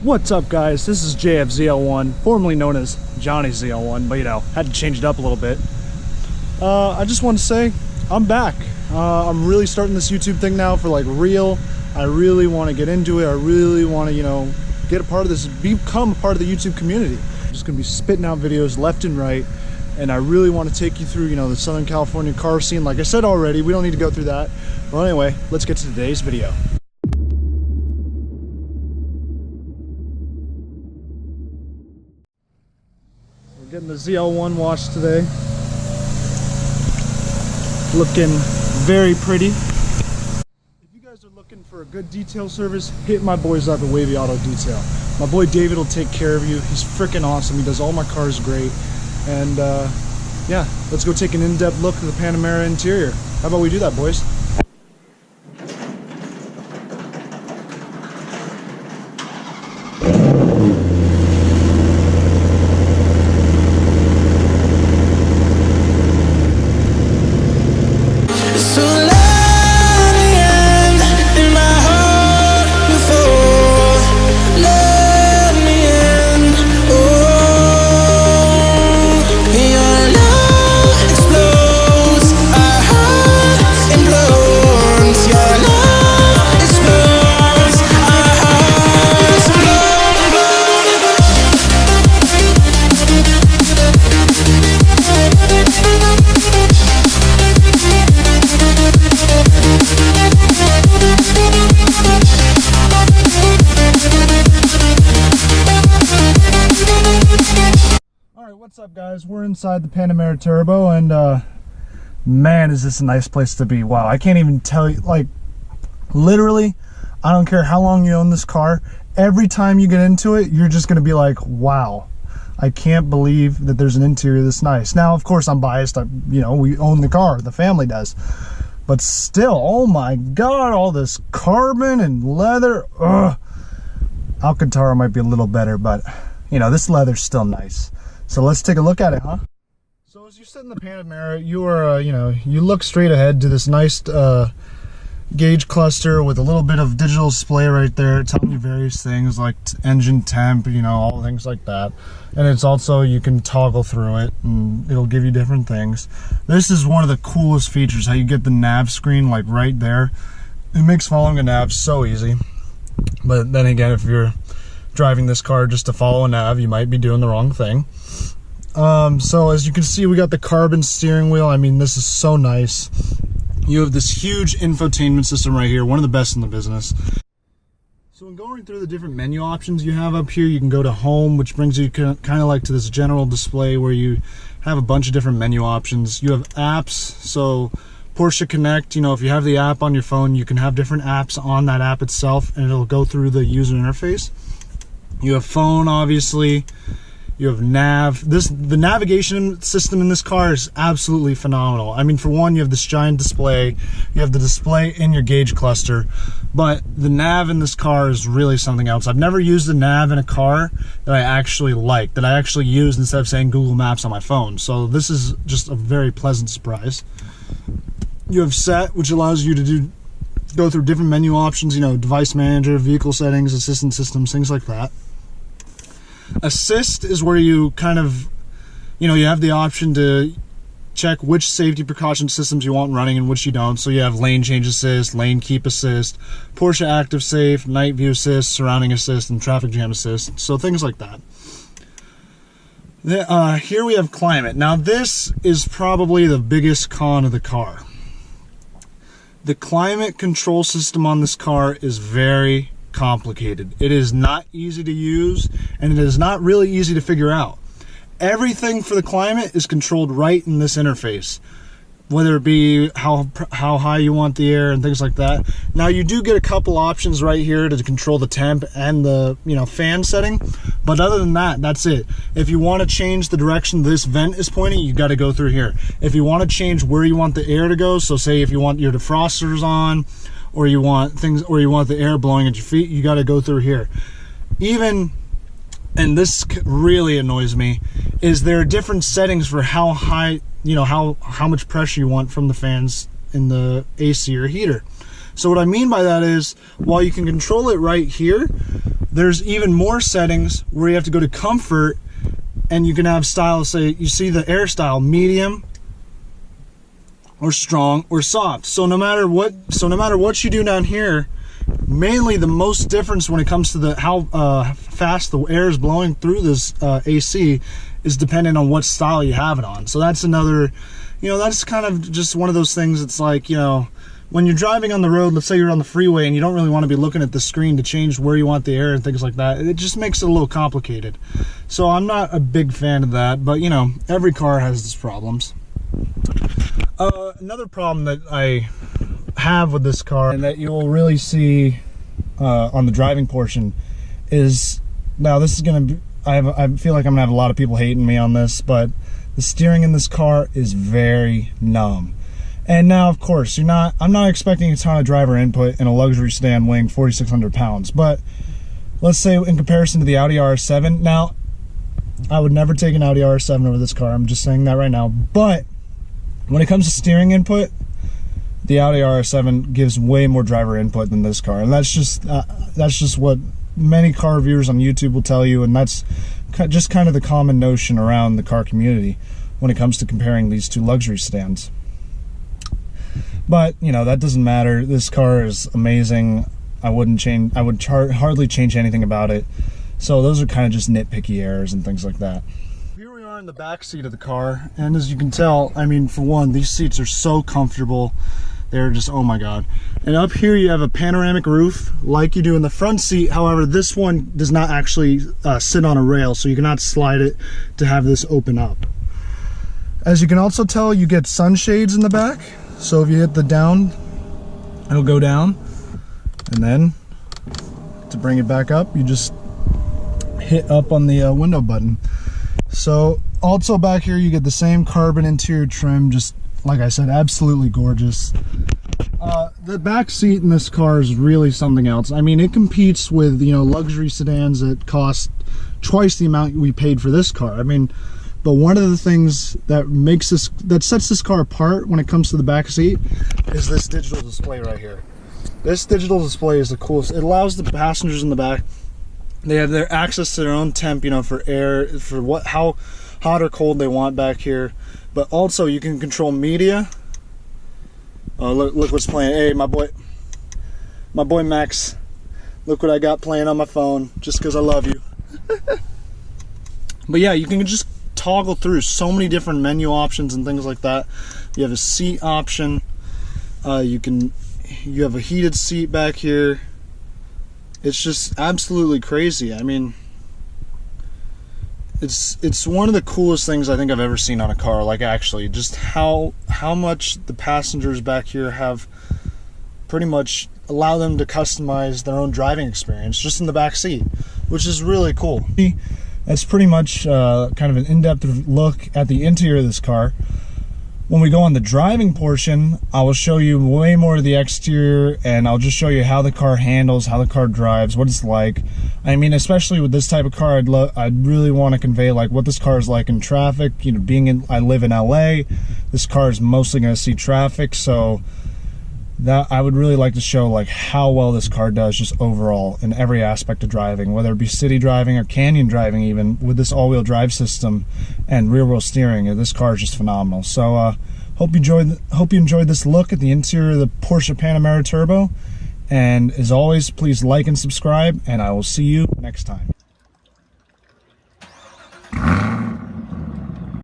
What's up, guys? This is JFZL1, formerly known as Johnny ZL1, but you know, had to change it up a little bit. I just want to say I'm back. I'm really starting this YouTube thing now for like real. I really want to get into it. I really want to, you know, get a part of this, become a part of the YouTube community. I'm just gonna be spitting out videos left and right, and I really want to take you through, you know, the Southern California car scene. Like I said already, we don't need to go through that. Well, anyway, let's get to today's video. Getting the ZL1 washed today. Looking very pretty. If you guys are looking for a good detail service, hit my boys up at Wavy Auto Detail. My boy David will take care of you. He's freaking awesome. He does all my cars great. And yeah, let's go take an in-depth look at the Panamera interior. How about we do that, boys? What's up, guys? We're inside the Panamera Turbo, and man, is this a nice place to be. Wow, I can't even tell you, like, literally, I don't care how long you own this car, every time you get into it, you're just gonna be like, wow, I can't believe that there's an interior this nice. Now, of course, I'm biased. You know, we own the car, the family does, but still, oh my god, all this carbon and leather. Ugh. Alcantara might be a little better, but you know, this leather's still nice. So let's take a look at it, huh? So as you sit in the Panamera, you are, you know, you look straight ahead to this nice gauge cluster with a little bit of digital display right there, telling you various things like engine temp, you know, all things like that. And it's also, you can toggle through it and it'll give you different things. This is one of the coolest features, how you get the nav screen like right there. It makes following a nav so easy. But then again, if you're driving this car just to follow a nav, you might be doing the wrong thing. So as you can see, we got the carbon steering wheel. I mean, this is so nice. You have this huge infotainment system right here, one of the best in the business. So in going through the different menu options you have up here, you can go to home, which brings you kind of like to this general display where you have a bunch of different menu options. You have apps, so Porsche Connect, you know, if you have the app on your phone, you can have different apps on that app itself and it'll go through the user interface. You have phone, obviously. You have nav. The navigation system in this car is absolutely phenomenal. I mean, for one, you have this giant display. You have the display in your gauge cluster, but the nav in this car is really something else. I've never used the nav in a car that I actually like, that I actually use instead of saying Google Maps on my phone. So this is just a very pleasant surprise. You have set, which allows you to go through different menu options, you know, device manager, vehicle settings, assistant systems, things like that. Assist is where you kind of, you know, you have the option to check which safety precaution systems you want running and which you don't. So you have lane change assist, lane keep assist, Porsche active safe, night view assist, surrounding assist, and traffic jam assist. So things like that. Here we have climate. Now this is probably the biggest con of the car. The climate control system on this car is very complicated. It is not easy to use, and it is not really easy to figure out. Everything for the climate is controlled right in this interface, whether it be how high you want the air and things like that. Now you do get a couple options right here to control the temp and the, you know, fan setting, but other than that, that's it. If you want to change the direction this vent is pointing, you got to go through here. If you want to change where you want the air to go, so say if you want your defrosters on, or you want the air blowing at your feet, you got to go through here. Even, and this really annoys me, is there are different settings for how high, you know, how much pressure you want from the fans in the AC or heater. So what I mean by that is, while you can control it right here, there's even more settings where you have to go to comfort, and you can have style. Say you see the air style, medium or strong or soft. So no matter what you do down here, mainly the most difference when it comes to how fast the air is blowing through this AC is dependent on what style you have it on. So that's another, that's kind of just one of those things. It's like, when you're driving on the road, let's say you're on the freeway and you don't really want to be looking at the screen to change where you want the air and things like that. It just makes it a little complicated. So I'm not a big fan of that, but every car has its problems. Another problem that I have with this car, and that you'll really see on the driving portion, is, now this is gonna be, I feel like I'm gonna have a lot of people hating me on this, but the steering in this car is very numb. And now, of course, I'm not expecting a ton of driver input in a luxury sedan weighing 4,600 pounds, but let's say in comparison to the Audi RS7, now I would never take an Audi RS7 over this car, I'm just saying that right now, but when it comes to steering input, the Audi RS7 gives way more driver input than this car, and that's just what many car reviewers on YouTube will tell you, and that's just kind of the common notion around the car community when it comes to comparing these two luxury sedans. But that doesn't matter. This car is amazing. I would hardly change anything about it. So those are kind of just nitpicky errors and things like that. Here we are in the back seat of the car, and as you can tell, I mean, for one, these seats are so comfortable. They're just, oh my god. And up here you have a panoramic roof like you do in the front seat. However, this one does not actually sit on a rail, so you cannot slide it to have this open up. As you can also tell, you get sunshades in the back, so if you hit the down, it'll go down, and then to bring it back up, you just hit up on the window button. So also back here you get the same carbon interior trim, just like I said, absolutely gorgeous. The back seat in this car is really something else. I mean, it competes with luxury sedans that cost twice the amount we paid for this car. I mean, but one of the things that sets this car apart when it comes to the back seat is this digital display right here. This digital display is the coolest. It allows the passengers in the back, they have their access to their own temp, for air, for how hot or cold they want back here. But also you can control media. Oh, look what's playing. Hey, my boy Max. Look what I got playing on my phone, just because I love you. But yeah, you can just toggle through so many different menu options and things like that. You have a seat option. You have a heated seat back here. It's just absolutely crazy. I mean, it's one of the coolest things I think I've ever seen on a car. Like, actually, just how much the passengers back here have pretty much allow them to customize their own driving experience just in the back seat, which is really cool. That's pretty much kind of an in-depth look at the interior of this car. When we go on the driving portion, I will show you way more of the exterior, and I'll just show you how the car handles, how the car drives, what it's like. I mean, especially with this type of car, I'd really want to convey like what this car is like in traffic. I live in LA. This car is mostly going to see traffic, so that I would really like to show like how well this car does just overall in every aspect of driving, whether it be city driving or canyon driving, even with this all-wheel drive system and rear-wheel steering. This car is just phenomenal. So hope you enjoyed this look at the interior of the Porsche Panamera Turbo, and as always, please like and subscribe, and I will see you next time.